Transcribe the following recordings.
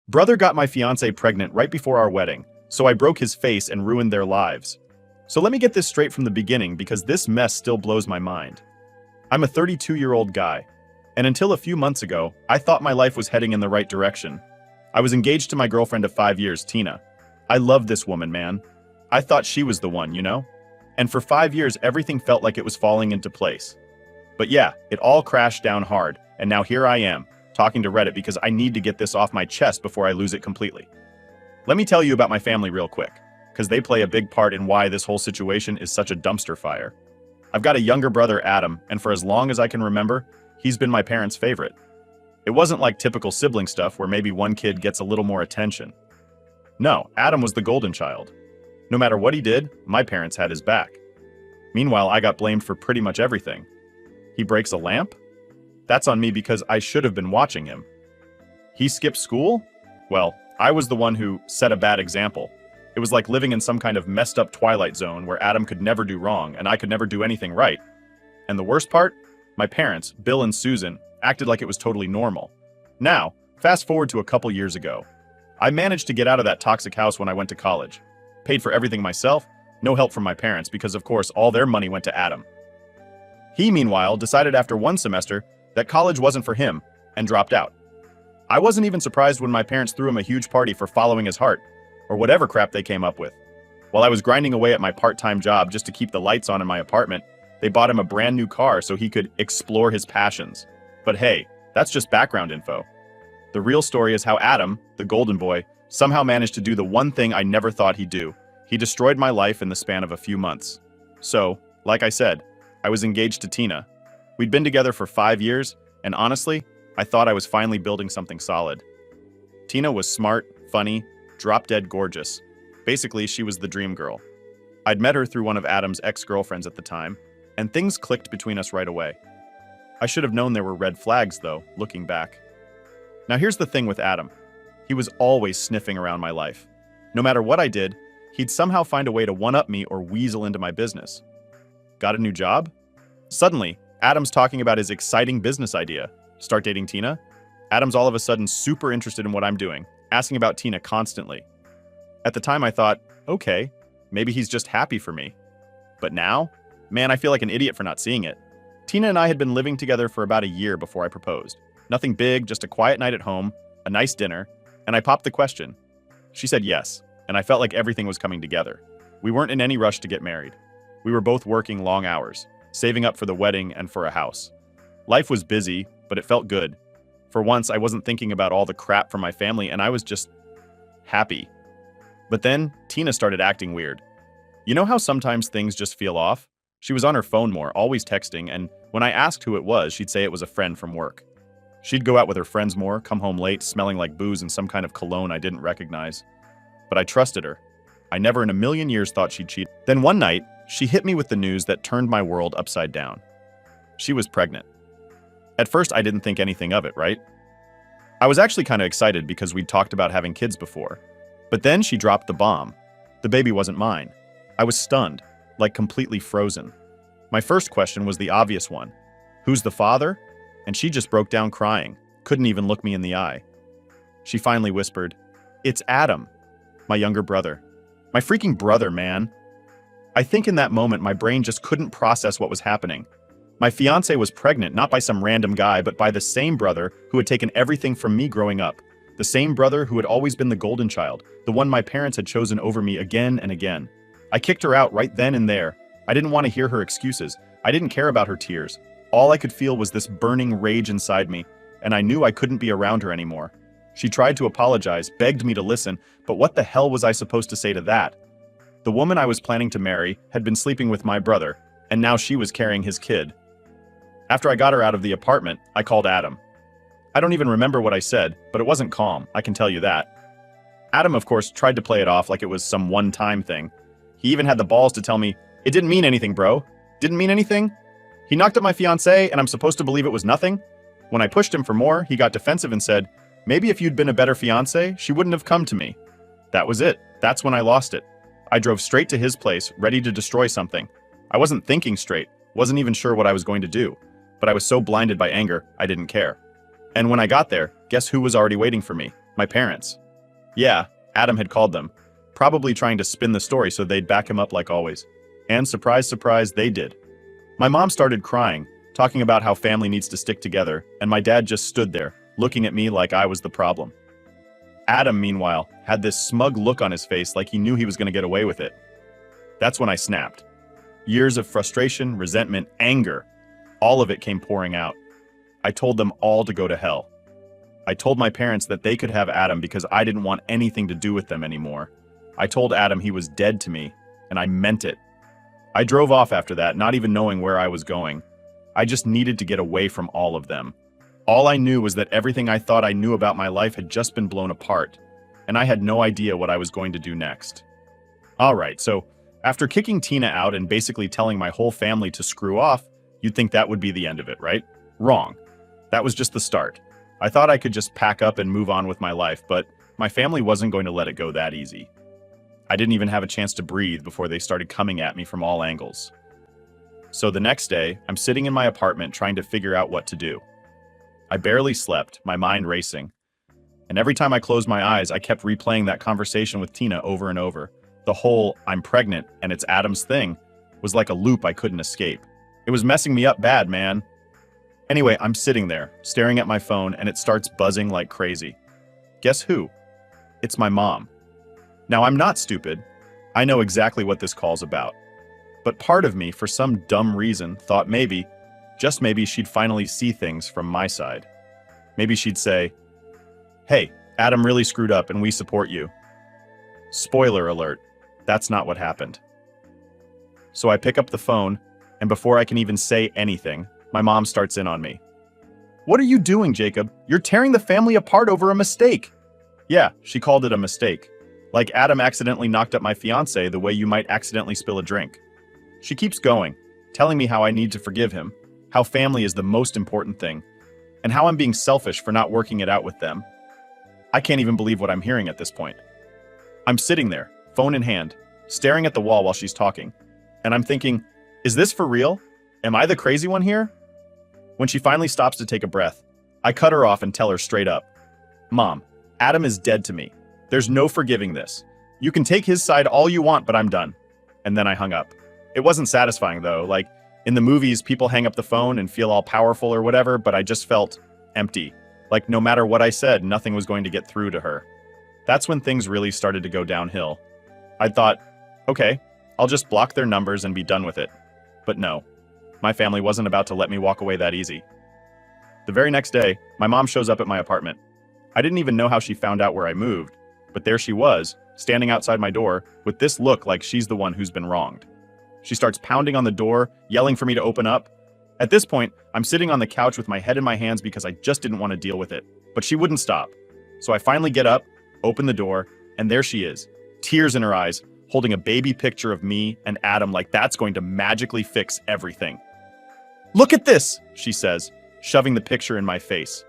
Brother got my fiancée pregnant right before our wedding, so I broke his face and ruined their lives. So let me get this straight from the beginning because this mess still blows my mind. I'm a 32-year-old guy, and until a few months ago, I thought my life was heading in the right direction. I was engaged to my girlfriend of 5 years, Tina. I love this woman, man. I thought she was the one, you know? And for 5 years, everything felt like it was falling into place. But yeah, it all crashed down hard, and now here I am, talking to Reddit because I need to get this off my chest before I lose it completely. Let me tell you about my family real quick, because they play a big part in why this whole situation is such a dumpster fire. I've got a younger brother, Adam, and for as long as I can remember, he's been my parents' favorite. It wasn't like typical sibling stuff where maybe one kid gets a little more attention. No, Adam was the golden child. No matter what he did, my parents had his back. Meanwhile, I got blamed for pretty much everything. He breaks a lamp? That's on me because I should have been watching him. He skipped school? Well, I was the one who set a bad example. It was like living in some kind of messed up Twilight Zone where Adam could never do wrong and I could never do anything right. And the worst part? My parents, Bill and Susan, acted like it was totally normal. Now, fast forward to a couple years ago. I managed to get out of that toxic house when I went to college. Paid for everything myself, no help from my parents because of course all their money went to Adam. He, meanwhile, decided after one semester that college wasn't for him and dropped out. I wasn't even surprised when my parents threw him a huge party for following his heart, or whatever crap they came up with. While I was grinding away at my part-time job just to keep the lights on in my apartment, they bought him a brand new car so he could explore his passions. But hey, that's just background info. The real story is how Adam, the golden boy, somehow managed to do the one thing I never thought he'd do. He destroyed my life in the span of a few months. So, like I said, I was engaged to Tina. We'd been together for 5 years, and honestly, I thought I was finally building something solid. Tina was smart, funny, drop-dead gorgeous. Basically, she was the dream girl. I'd met her through one of Adam's ex-girlfriends at the time, and things clicked between us right away. I should have known there were red flags, though, looking back. Now here's the thing with Adam. He was always sniffing around my life. No matter what I did, he'd somehow find a way to one-up me or weasel into my business. Got a new job? Suddenly, Adam's talking about his exciting business idea. Start dating Tina? Adam's all of a sudden super interested in what I'm doing, asking about Tina constantly. At the time I thought, okay, maybe he's just happy for me. But now, man, I feel like an idiot for not seeing it. Tina and I had been living together for about a year before I proposed. Nothing big, just a quiet night at home, a nice dinner, and I popped the question. She said yes, and I felt like everything was coming together. We weren't in any rush to get married. We were both working long hours, saving up for the wedding and for a house. Life was busy, but it felt good. For once, I wasn't thinking about all the crap from my family, and I was just happy. But then, Tina started acting weird. You know how sometimes things just feel off? She was on her phone more, always texting, and when I asked who it was, she'd say it was a friend from work. She'd go out with her friends more, come home late, smelling like booze and some kind of cologne I didn't recognize. But I trusted her. I never in a million years thought she'd cheat. Then one night, she hit me with the news that turned my world upside down. She was pregnant. At first, I didn't think anything of it, right? I was actually kind of excited because we'd talked about having kids before. But then she dropped the bomb. The baby wasn't mine. I was stunned, like completely frozen. My first question was the obvious one. Who's the father? And she just broke down crying, couldn't even look me in the eye. She finally whispered, "It's Adam, my younger brother." My freaking brother, man. I think in that moment, my brain just couldn't process what was happening. My fiancée was pregnant, not by some random guy, but by the same brother who had taken everything from me growing up. The same brother who had always been the golden child, the one my parents had chosen over me again and again. I kicked her out right then and there. I didn't want to hear her excuses. I didn't care about her tears. All I could feel was this burning rage inside me, and I knew I couldn't be around her anymore. She tried to apologize, begged me to listen, but what the hell was I supposed to say to that? The woman I was planning to marry had been sleeping with my brother, and now she was carrying his kid. After I got her out of the apartment, I called Adam. I don't even remember what I said, but it wasn't calm, I can tell you that. Adam, of course, tried to play it off like it was some one-time thing. He even had the balls to tell me, "It didn't mean anything, bro. Didn't mean anything? He knocked up my fiancée, and I'm supposed to believe it was nothing?" When I pushed him for more, he got defensive and said, "Maybe if you'd been a better fiancé, she wouldn't have come to me." That was it. That's when I lost it. I drove straight to his place, ready to destroy something. I wasn't thinking straight, wasn't even sure what I was going to do, but I was so blinded by anger, I didn't care. And when I got there, guess who was already waiting for me? My parents. Yeah, Adam had called them, probably trying to spin the story so they'd back him up like always. And surprise, surprise, they did. My mom started crying, talking about how family needs to stick together, and my dad just stood there, looking at me like I was the problem. Adam, meanwhile, had this smug look on his face like he knew he was going to get away with it. That's when I snapped. Years of frustration, resentment, anger, all of it came pouring out. I told them all to go to hell. I told my parents that they could have Adam because I didn't want anything to do with them anymore. I told Adam he was dead to me, and I meant it. I drove off after that, not even knowing where I was going. I just needed to get away from all of them. All I knew was that everything I thought I knew about my life had just been blown apart, and I had no idea what I was going to do next. Alright, so after kicking Tina out and basically telling my whole family to screw off, you'd think that would be the end of it, right? Wrong. That was just the start. I thought I could just pack up and move on with my life, but my family wasn't going to let it go that easy. I didn't even have a chance to breathe before they started coming at me from all angles. So the next day, I'm sitting in my apartment trying to figure out what to do. I barely slept, my mind racing. And every time I closed my eyes, I kept replaying that conversation with Tina over and over. The whole "I'm pregnant and it's Adam's thing" was like a loop I couldn't escape. It was messing me up bad, man. Anyway, I'm sitting there, staring at my phone, and it starts buzzing like crazy. Guess who? It's my mom. Now, I'm not stupid. I know exactly what this call's about. But part of me, for some dumb reason, thought maybe, just maybe, she'd finally see things from my side. Maybe she'd say, "Hey, Adam really screwed up and we support you." Spoiler alert, that's not what happened. So I pick up the phone, and before I can even say anything, my mom starts in on me. "What are you doing, Jacob? You're tearing the family apart over a mistake." Yeah, she called it a mistake. Like Adam accidentally knocked up my fiancé the way you might accidentally spill a drink. She keeps going, telling me how I need to forgive him, how family is the most important thing, and how I'm being selfish for not working it out with them. I can't even believe what I'm hearing at this point. I'm sitting there, phone in hand, staring at the wall while she's talking, and I'm thinking, is this for real? Am I the crazy one here? When she finally stops to take a breath, I cut her off and tell her straight up, "Mom, Adam is dead to me. There's no forgiving this. You can take his side all you want, but I'm done." And then I hung up. It wasn't satisfying though, like in the movies, people hang up the phone and feel all powerful or whatever, but I just felt empty. Like no matter what I said, nothing was going to get through to her. That's when things really started to go downhill. I thought, okay, I'll just block their numbers and be done with it. But no, my family wasn't about to let me walk away that easy. The very next day, my mom shows up at my apartment. I didn't even know how she found out where I moved, but there she was, standing outside my door, with this look like she's the one who's been wronged. She starts pounding on the door, yelling for me to open up. At this point, I'm sitting on the couch with my head in my hands because I just didn't want to deal with it. But she wouldn't stop. So I finally get up, open the door, and there she is, tears in her eyes, holding a baby picture of me and Adam like that's going to magically fix everything. "Look at this," she says, shoving the picture in my face.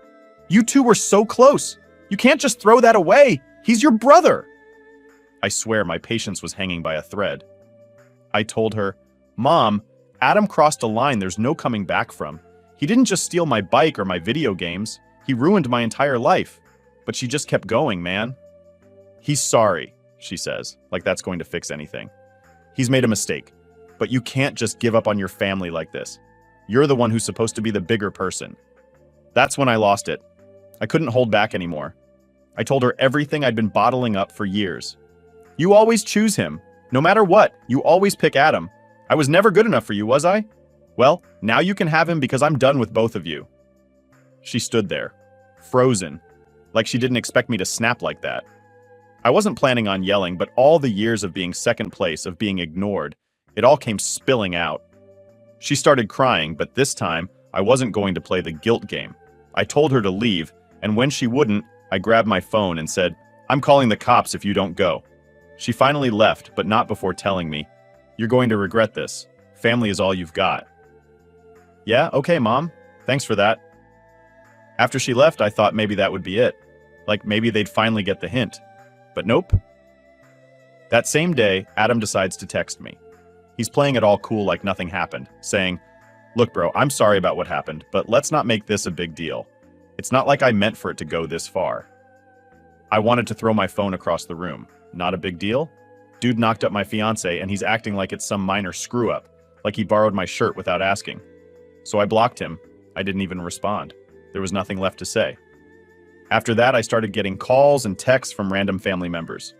"You two were so close. You can't just throw that away. He's your brother." I swear my patience was hanging by a thread. I told her, "Mom, Adam crossed a line there's no coming back from. He didn't just steal my bike or my video games. He ruined my entire life." But she just kept going, man. "He's sorry," she says, like that's going to fix anything. "He's made a mistake, but you can't just give up on your family like this. You're the one who's supposed to be the bigger person." That's when I lost it. I couldn't hold back anymore. I told her everything I'd been bottling up for years. "You always choose him. No matter what, you always pick Adam. I was never good enough for you, was I? Well, now you can have him because I'm done with both of you." She stood there, frozen, like she didn't expect me to snap like that. I wasn't planning on yelling, but all the years of being second place, of being ignored, it all came spilling out. She started crying, but this time, I wasn't going to play the guilt game. I told her to leave, and when she wouldn't, I grabbed my phone and said, "I'm calling the cops if you don't go." She finally left, but not before telling me, "You're going to regret this. Family is all you've got." "Yeah, okay, Mom. Thanks for that." After she left, I thought maybe that would be it. Like maybe they'd finally get the hint. But nope. That same day, Adam decides to text me. He's playing it all cool like nothing happened, saying, "Look, bro, I'm sorry about what happened, but let's not make this a big deal. It's not like I meant for it to go this far." I wanted to throw my phone across the room. Not a big deal. Dude knocked up my fiancé and he's acting like it's some minor screw-up, like he borrowed my shirt without asking. So I blocked him. I didn't even respond. There was nothing left to say. After that, I started getting calls and texts from random family members.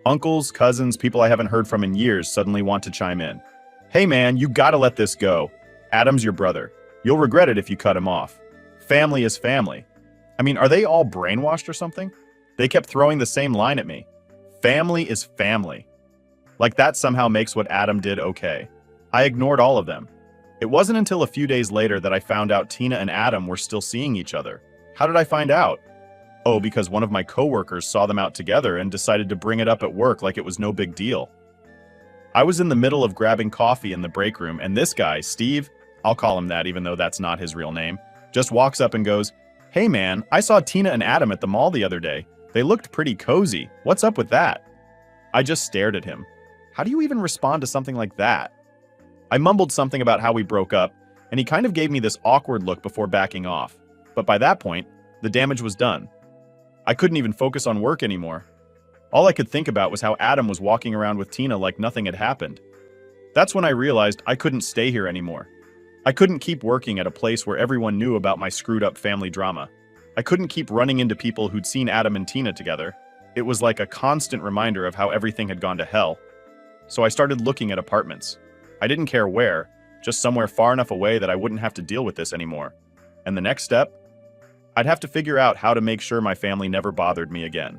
Uncles, cousins, people I haven't heard from in years suddenly want to chime in. Hey man, you gotta let this go. Adam's your brother. You'll regret it if you cut him off. Family is family. I mean, are they all brainwashed or something? They kept throwing the same line at me. Family is family. Like that somehow makes what Adam did okay. I ignored all of them. It wasn't until a few days later that I found out Tina and Adam were still seeing each other. How did I find out? Oh, because one of my coworkers saw them out together and decided to bring it up at work like it was no big deal. I was in the middle of grabbing coffee in the break room, and this guy, Steve, I'll call him that even though that's not his real name, just walks up and goes, "Hey man, I saw Tina and Adam at the mall the other day. They looked pretty cozy. What's up with that?" I just stared at him. How do you even respond to something like that? I mumbled something about how we broke up, and he kind of gave me this awkward look before backing off. But by that point, the damage was done. I couldn't even focus on work anymore. All I could think about was how Adam was walking around with Tina like nothing had happened. That's when I realized I couldn't stay here anymore. I couldn't keep working at a place where everyone knew about my screwed up family drama. I couldn't keep running into people who'd seen Adam and Tina together. It was like a constant reminder of how everything had gone to hell. So I started looking at apartments. I didn't care where, just somewhere far enough away that I wouldn't have to deal with this anymore. And the next step? I'd have to figure out how to make sure my family never bothered me again.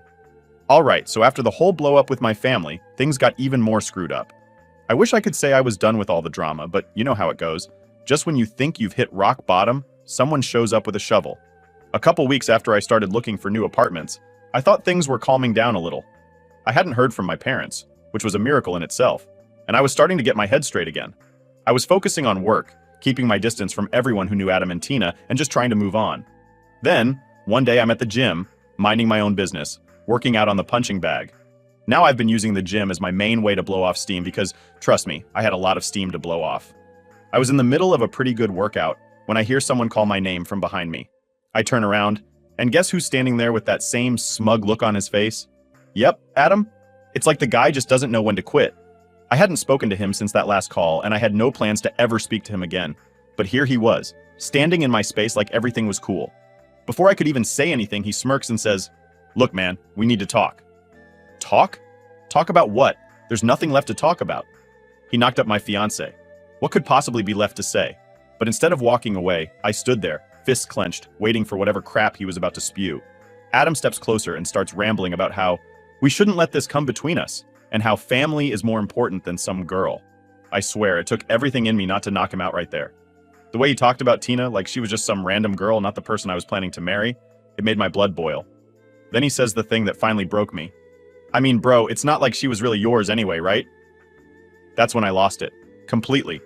Alright, so after the whole blow up with my family, things got even more screwed up. I wish I could say I was done with all the drama, but you know how it goes. Just when you think you've hit rock bottom, someone shows up with a shovel. A couple weeks after I started looking for new apartments, I thought things were calming down a little. I hadn't heard from my parents, which was a miracle in itself, and I was starting to get my head straight again. I was focusing on work, keeping my distance from everyone who knew Adam and Tina, and just trying to move on. Then, one day I'm at the gym, minding my own business, working out on the punching bag. Now I've been using the gym as my main way to blow off steam because, trust me, I had a lot of steam to blow off. I was in the middle of a pretty good workout when I hear someone call my name from behind me. I turn around, and guess who's standing there with that same smug look on his face? Yep, Adam. It's like the guy just doesn't know when to quit. I hadn't spoken to him since that last call, and I had no plans to ever speak to him again. But here he was, standing in my space like everything was cool. Before I could even say anything, he smirks and says, "Look, man, we need to talk." Talk? Talk about what? There's nothing left to talk about. He knocked up my fiancé. What could possibly be left to say? But instead of walking away, I stood there, fists clenched, waiting for whatever crap he was about to spew. Adam steps closer and starts rambling about how we shouldn't let this come between us, and how family is more important than some girl. I swear, it took everything in me not to knock him out right there. The way he talked about Tina like she was just some random girl, not the person I was planning to marry, it made my blood boil. Then he says the thing that finally broke me. I mean, bro, it's not like she was really yours anyway, right? That's when I lost it. Completely.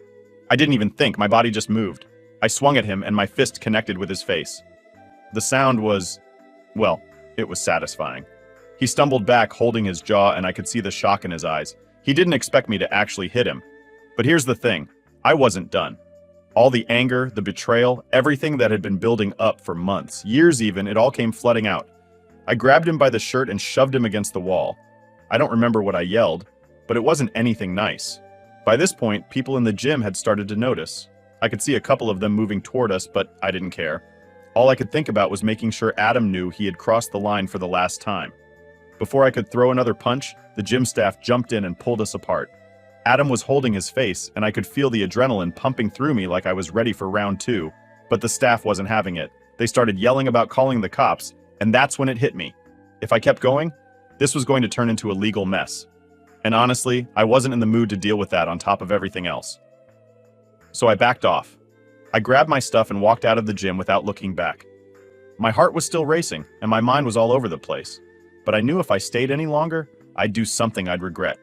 I didn't even think, my body just moved. I swung at him and my fist connected with his face. The sound was, well, it was satisfying. He stumbled back, holding his jaw, and I could see the shock in his eyes. He didn't expect me to actually hit him. But here's the thing, I wasn't done. All the anger, the betrayal, everything that had been building up for months, years even, it all came flooding out. I grabbed him by the shirt and shoved him against the wall. I don't remember what I yelled, but it wasn't anything nice. By this point, people in the gym had started to notice. I could see a couple of them moving toward us, but I didn't care. All I could think about was making sure Adam knew he had crossed the line for the last time. Before I could throw another punch, the gym staff jumped in and pulled us apart. Adam was holding his face, and I could feel the adrenaline pumping through me like I was ready for round two, but the staff wasn't having it. They started yelling about calling the cops, and that's when it hit me. If I kept going, this was going to turn into a legal mess. And honestly, I wasn't in the mood to deal with that on top of everything else. So I backed off. I grabbed my stuff and walked out of the gym without looking back. My heart was still racing, and my mind was all over the place. But I knew if I stayed any longer, I'd do something I'd regret.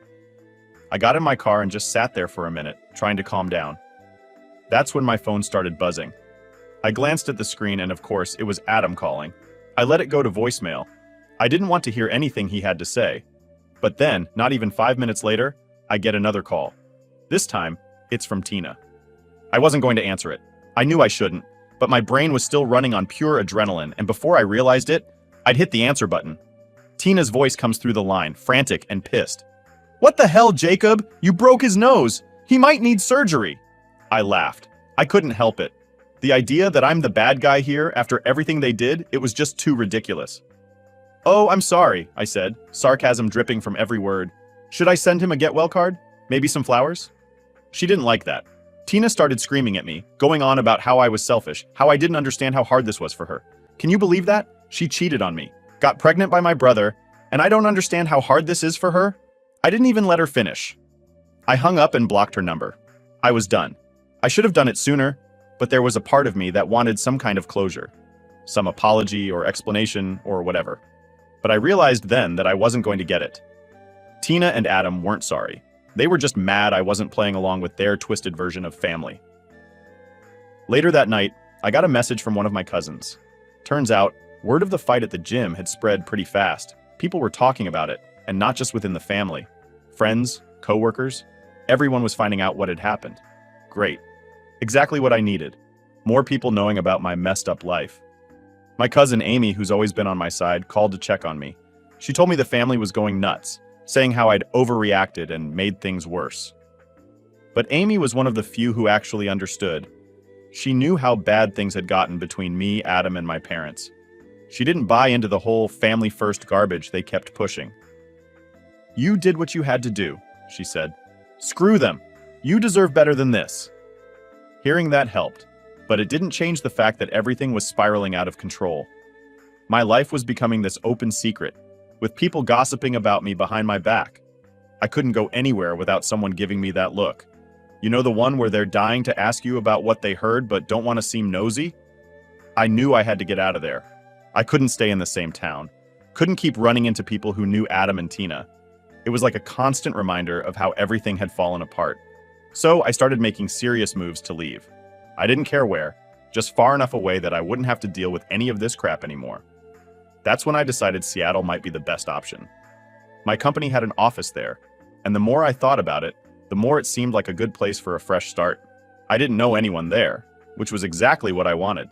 I got in my car and just sat there for a minute, trying to calm down. That's when my phone started buzzing. I glanced at the screen and of course, it was Adam calling. I let it go to voicemail. I didn't want to hear anything he had to say. But then, not even 5 minutes later, I get another call. This time, it's from Tina. I wasn't going to answer it. I knew I shouldn't, but my brain was still running on pure adrenaline, and before I realized it, I'd hit the answer button. Tina's voice comes through the line, frantic and pissed. "What the hell, Jacob? You broke his nose. He might need surgery." I laughed. I couldn't help it. The idea that I'm the bad guy here after everything they did, it was just too ridiculous. "Oh, I'm sorry," I said, sarcasm dripping from every word. "Should I send him a get well card? Maybe some flowers?" She didn't like that. Tina started screaming at me, going on about how I was selfish, how I didn't understand how hard this was for her. Can you believe that? She cheated on me, got pregnant by my brother, and I don't understand how hard this is for her? I didn't even let her finish. I hung up and blocked her number. I was done. I should have done it sooner, but there was a part of me that wanted some kind of closure. Some apology or explanation or whatever. But I realized then that I wasn't going to get it. Tina and Adam weren't sorry. They were just mad I wasn't playing along with their twisted version of family. Later that night, I got a message from one of my cousins. Turns out, word of the fight at the gym had spread pretty fast. People were talking about it, and not just within the family. Friends, co-workers, everyone was finding out what had happened. Great. Exactly what I needed. More people knowing about my messed up life. My cousin Amy, who's always been on my side, called to check on me. She told me the family was going nuts, saying how I'd overreacted and made things worse. But Amy was one of the few who actually understood. She knew how bad things had gotten between me, Adam, and my parents. She didn't buy into the whole family-first garbage they kept pushing. "You did what you had to do," she said. "Screw them. You deserve better than this." Hearing that helped, but it didn't change the fact that everything was spiraling out of control. My life was becoming this open secret, with people gossiping about me behind my back. I couldn't go anywhere without someone giving me that look. You know, the one where they're dying to ask you about what they heard but don't want to seem nosy? I knew I had to get out of there. I couldn't stay in the same town. Couldn't keep running into people who knew Adam and Tina. It was like a constant reminder of how everything had fallen apart. So I started making serious moves to leave. I didn't care where, just far enough away that I wouldn't have to deal with any of this crap anymore. That's when I decided Seattle might be the best option. My company had an office there, and the more I thought about it, the more it seemed like a good place for a fresh start. I didn't know anyone there, which was exactly what I wanted.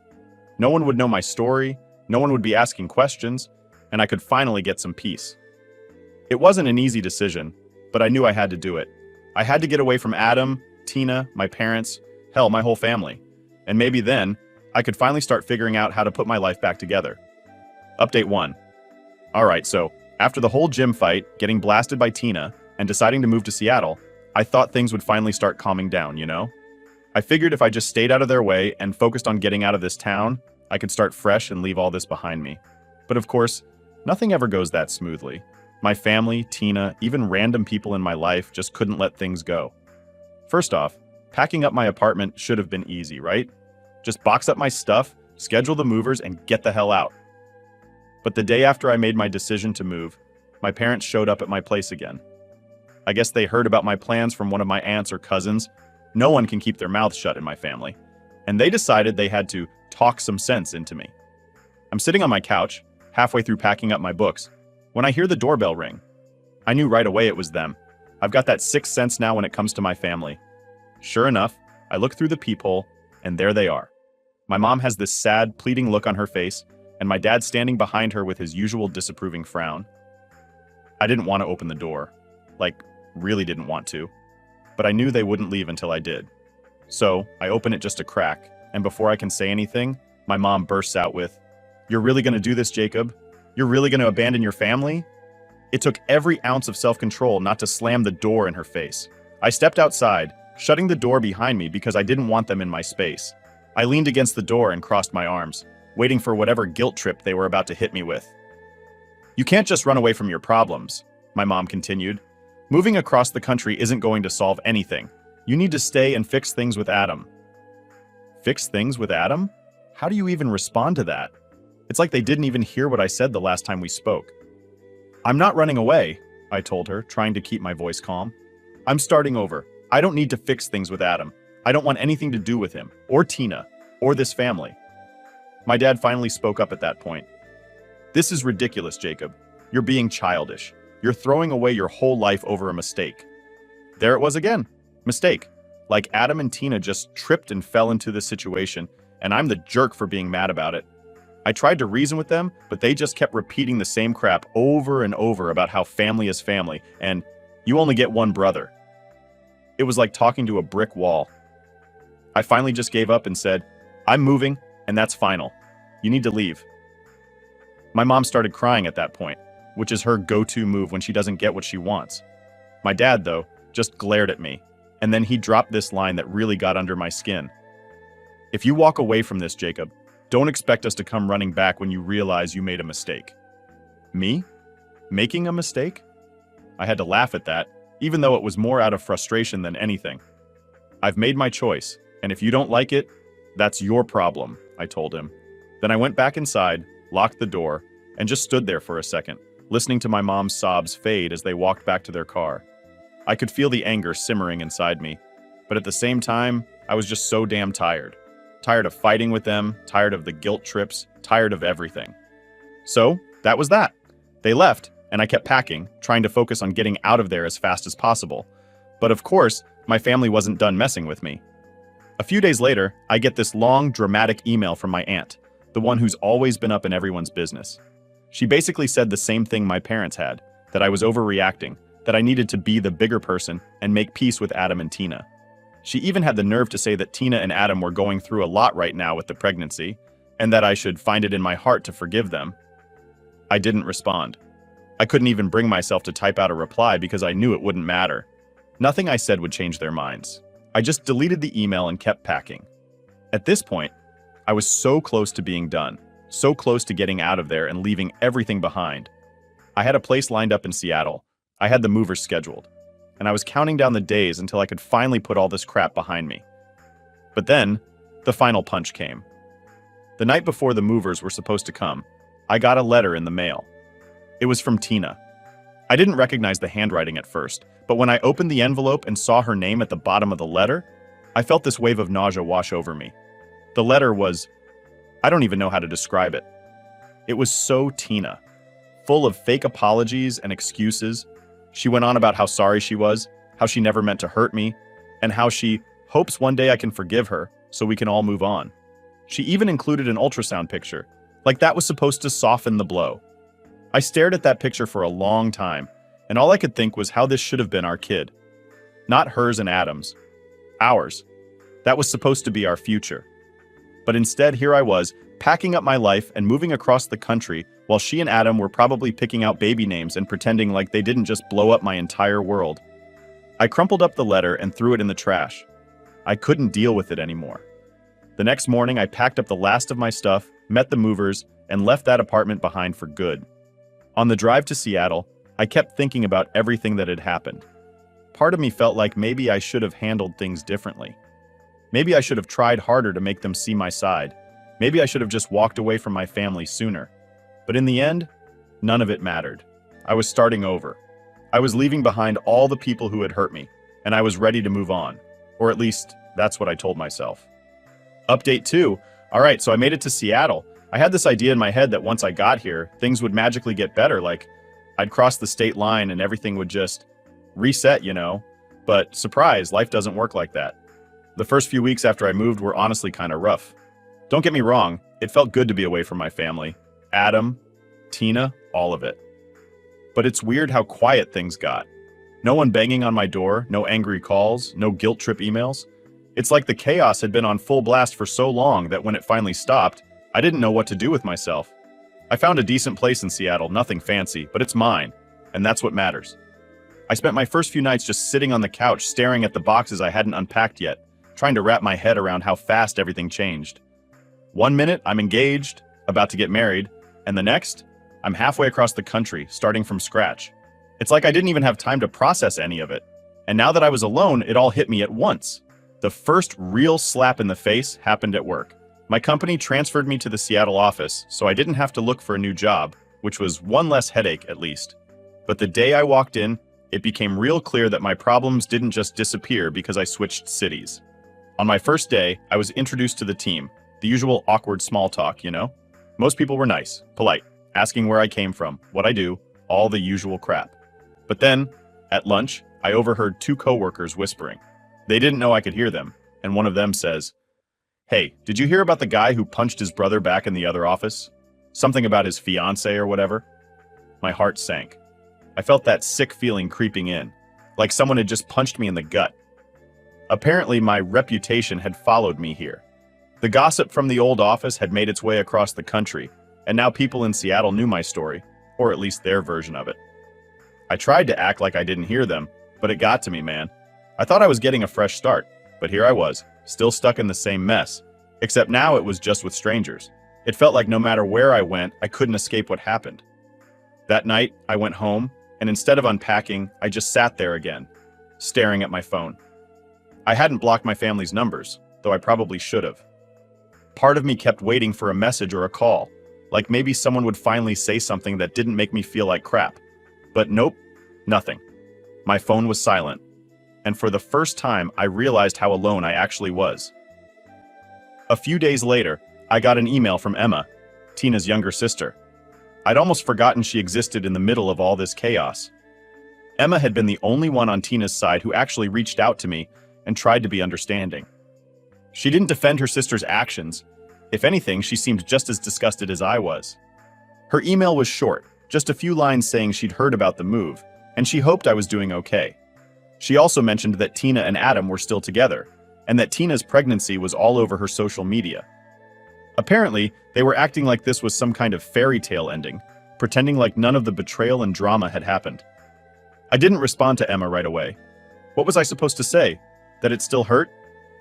No one would know my story, no one would be asking questions, and I could finally get some peace. It wasn't an easy decision, but I knew I had to do it. I had to get away from Adam, Tina, my parents, hell, my whole family. And maybe then, I could finally start figuring out how to put my life back together. Update 1. Alright, so, after the whole gym fight, getting blasted by Tina, and deciding to move to Seattle, I thought things would finally start calming down, you know? I figured if I just stayed out of their way and focused on getting out of this town, I could start fresh and leave all this behind me. But of course, nothing ever goes that smoothly. My family, Tina, even random people in my life just couldn't let things go. First off, packing up my apartment should have been easy, right? Just box up my stuff, schedule the movers, and get the hell out. But the day after I made my decision to move, my parents showed up at my place again. I guess they heard about my plans from one of my aunts or cousins. No one can keep their mouths shut in my family. And they decided they had to talk some sense into me. I'm sitting on my couch, halfway through packing up my books, when I hear the doorbell ring. I knew right away it was them. I've got that sixth sense now when it comes to my family. Sure enough, I look through the peephole, and there they are. My mom has this sad, pleading look on her face, and my dad standing behind her with his usual disapproving frown. I didn't want to open the door. Really didn't want to. But I knew they wouldn't leave until I did. So, I open it just a crack, and before I can say anything, my mom bursts out with, "You're really gonna do this, Jacob? You're really gonna abandon your family?" It took every ounce of self-control not to slam the door in her face. I stepped outside, shutting the door behind me because I didn't want them in my space. I leaned against the door and crossed my arms, waiting for whatever guilt trip they were about to hit me with. "You can't just run away from your problems," my mom continued. "Moving across the country isn't going to solve anything. You need to stay and fix things with Adam." Fix things with Adam? How do you even respond to that? It's like they didn't even hear what I said the last time we spoke. "I'm not running away," I told her, trying to keep my voice calm. "I'm starting over. I don't need to fix things with Adam. I don't want anything to do with him, or Tina, or this family." My dad finally spoke up at that point. "This is ridiculous, Jacob. You're being childish. You're throwing away your whole life over a mistake." There it was again. Mistake. Like Adam and Tina just tripped and fell into this situation, and I'm the jerk for being mad about it. I tried to reason with them, but they just kept repeating the same crap over and over about how family is family and you only get one brother. It was like talking to a brick wall. I finally just gave up and said, I'm moving, and that's final. You need to leave. My mom started crying at that point, which is her go-to move when she doesn't get what she wants. My dad, though, just glared at me, and then he dropped this line that really got under my skin. If you walk away from this, Jacob, don't expect us to come running back when you realize you made a mistake. Me? Making a mistake? I had to laugh at that, even though it was more out of frustration than anything. I've made my choice, and if you don't like it, that's your problem, I told him. Then I went back inside, locked the door, and just stood there for a second, listening to my mom's sobs fade as they walked back to their car. I could feel the anger simmering inside me, but at the same time, I was just so damn tired. Tired of fighting with them, tired of the guilt trips, tired of everything. So, that was that. They left, and I kept packing, trying to focus on getting out of there as fast as possible. But of course, my family wasn't done messing with me. A few days later, I get this long, dramatic email from my aunt, the one who's always been up in everyone's business. She basically said the same thing my parents had, that I was overreacting, that I needed to be the bigger person and make peace with Adam and Tina. She even had the nerve to say that Tina and Adam were going through a lot right now with the pregnancy, and that I should find it in my heart to forgive them. I didn't respond. I couldn't even bring myself to type out a reply because I knew it wouldn't matter. Nothing I said would change their minds. I just deleted the email and kept packing. At this point, I was so close to being done, so close to getting out of there and leaving everything behind. I had a place lined up in Seattle. I had the movers scheduled, and I was counting down the days until I could finally put all this crap behind me. But then, the final punch came. The night before the movers were supposed to come, I got a letter in the mail. It was from Tina. I didn't recognize the handwriting at first, but when I opened the envelope and saw her name at the bottom of the letter, I felt this wave of nausea wash over me. The letter was, I don't even know how to describe it. It was so Tina, full of fake apologies and excuses. She went on about how sorry she was, how she never meant to hurt me, and how she hopes one day I can forgive her so we can all move on. She even included an ultrasound picture, like that was supposed to soften the blow. I stared at that picture for a long time, and all I could think was how this should have been our kid. Not hers and Adam's. Ours. That was supposed to be our future. But instead, here I was, packing up my life and moving across the country while she and Adam were probably picking out baby names and pretending like they didn't just blow up my entire world. I crumpled up the letter and threw it in the trash. I couldn't deal with it anymore. The next morning, I packed up the last of my stuff, met the movers, and left that apartment behind for good. On the drive to Seattle, I kept thinking about everything that had happened. Part of me felt like maybe I should have handled things differently. Maybe I should have tried harder to make them see my side. Maybe I should have just walked away from my family sooner. But in the end, none of it mattered. I was starting over. I was leaving behind all the people who had hurt me, and I was ready to move on. Or at least, that's what I told myself. Update 2. Alright, so I made it to Seattle. I had this idea in my head that once I got here, things would magically get better, like I'd cross the state line and everything would just reset, you know? But surprise, life doesn't work like that. The first few weeks after I moved were honestly kind of rough. Don't get me wrong, it felt good to be away from my family. Adam, Tina, all of it. But it's weird how quiet things got. No one banging on my door, no angry calls, no guilt trip emails. It's like the chaos had been on full blast for so long that when it finally stopped, I didn't know what to do with myself. I found a decent place in Seattle, nothing fancy, but it's mine, and that's what matters. I spent my first few nights just sitting on the couch staring at the boxes I hadn't unpacked yet, trying to wrap my head around how fast everything changed. One minute, I'm engaged, about to get married, and the next, I'm halfway across the country, starting from scratch. It's like I didn't even have time to process any of it. And now that I was alone, it all hit me at once. The first real slap in the face happened at work. My company transferred me to the Seattle office, so I didn't have to look for a new job, which was one less headache at least. But the day I walked in, it became real clear that my problems didn't just disappear because I switched cities. On my first day, I was introduced to the team, the usual awkward small talk, you know? Most people were nice, polite, asking where I came from, what I do, all the usual crap. But then, at lunch, I overheard two coworkers whispering. They didn't know I could hear them, and one of them says, "Hey, did you hear about the guy who punched his brother back in the other office?" Something about his fiancé or whatever. My heart sank. I felt that sick feeling creeping in, like someone had just punched me in the gut. Apparently, my reputation had followed me here. The gossip from the old office had made its way across the country, and now people in Seattle knew my story, or at least their version of it. I tried to act like I didn't hear them, but it got to me, man. I thought I was getting a fresh start, but here I was, still stuck in the same mess, except now it was just with strangers. It felt like no matter where I went, I couldn't escape what happened. That night, I went home, and instead of unpacking, I just sat there again, staring at my phone. I hadn't blocked my family's numbers, though I probably should have. Part of me kept waiting for a message or a call, like maybe someone would finally say something that didn't make me feel like crap. But nope, nothing. My phone was silent, and for the first time, I realized how alone I actually was. A few days later, I got an email from Emma, Tina's younger sister. I'd almost forgotten she existed in the middle of all this chaos. Emma had been the only one on Tina's side who actually reached out to me and tried to be understanding. She didn't defend her sister's actions. If anything, she seemed just as disgusted as I was. Her email was short, just a few lines saying she'd heard about the move, and she hoped I was doing okay. She also mentioned that Tina and Adam were still together, and that Tina's pregnancy was all over her social media. Apparently, they were acting like this was some kind of fairy tale ending, pretending like none of the betrayal and drama had happened. I didn't respond to Emma right away. What was I supposed to say? That it still hurt?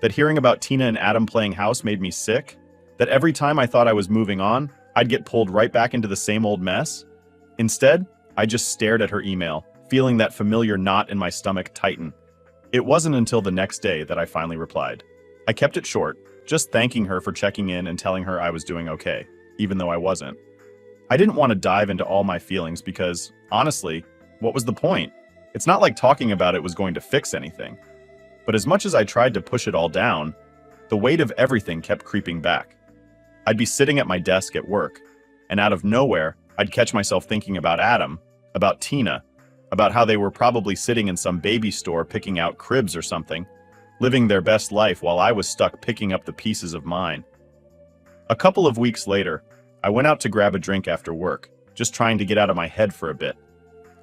That hearing about Tina and Adam playing house made me sick? That every time I thought I was moving on, I'd get pulled right back into the same old mess? Instead, I just stared at her email, feeling that familiar knot in my stomach tighten. It wasn't until the next day that I finally replied. I kept it short, just thanking her for checking in and telling her I was doing okay, even though I wasn't. I didn't want to dive into all my feelings because, honestly, what was the point? It's not like talking about it was going to fix anything. But as much as I tried to push it all down, the weight of everything kept creeping back. I'd be sitting at my desk at work, and out of nowhere, I'd catch myself thinking about Adam, about Tina, about how they were probably sitting in some baby store picking out cribs or something, living their best life while I was stuck picking up the pieces of mine. A couple of weeks later, I went out to grab a drink after work, just trying to get out of my head for a bit.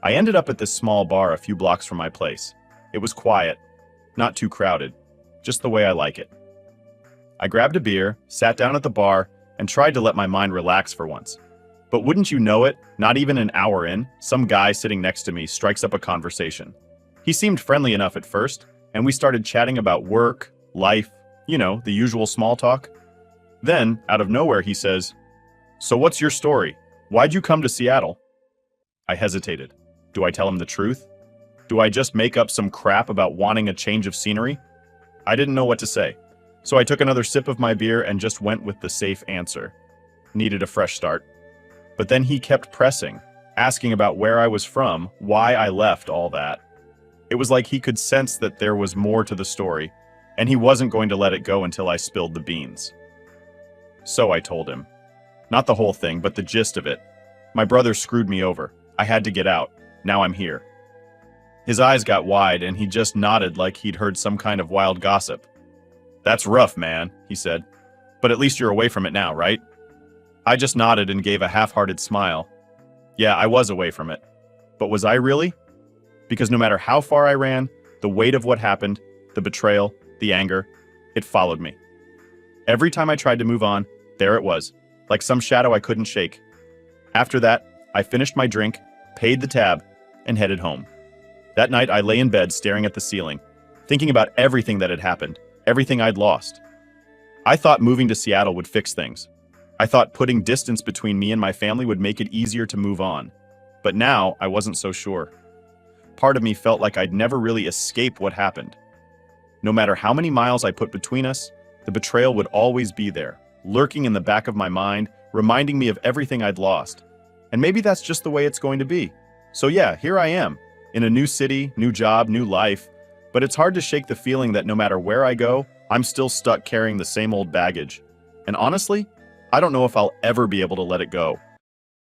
I ended up at this small bar a few blocks from my place. It was quiet, not too crowded, just the way I like it. I grabbed a beer, sat down at the bar, and tried to let my mind relax for once. But wouldn't you know it, not even an hour in, some guy sitting next to me strikes up a conversation. He seemed friendly enough at first, and we started chatting about work, life, the usual small talk. Then, out of nowhere, he says, "So what's your story? Why'd you come to Seattle?" I hesitated. Do I tell him the truth? Do I just make up some crap about wanting a change of scenery? I didn't know what to say, so I took another sip of my beer and just went with the safe answer. Needed a fresh start. But then he kept pressing, asking about where I was from, why I left, all that. It was like he could sense that there was more to the story, and he wasn't going to let it go until I spilled the beans. So I told him. Not the whole thing, but the gist of it. My brother screwed me over. I had to get out. Now I'm here. His eyes got wide, and he just nodded like he'd heard some kind of wild gossip. "That's rough, man," he said. "But at least you're away from it now, right?" I just nodded and gave a half-hearted smile. Yeah, I was away from it. But was I really? Because no matter how far I ran, the weight of what happened, the betrayal, the anger, it followed me. Every time I tried to move on, there it was, like some shadow I couldn't shake. After that, I finished my drink, paid the tab, and headed home. That night, I lay in bed staring at the ceiling, thinking about everything that had happened, everything I'd lost. I thought moving to Seattle would fix things. I thought putting distance between me and my family would make it easier to move on. But now, I wasn't so sure. Part of me felt like I'd never really escape what happened. No matter how many miles I put between us, the betrayal would always be there, lurking in the back of my mind, reminding me of everything I'd lost. And maybe that's just the way it's going to be. So yeah, here I am, in a new city, new job, new life. But it's hard to shake the feeling that no matter where I go, I'm still stuck carrying the same old baggage. And honestly, I don't know if I'll ever be able to let it go.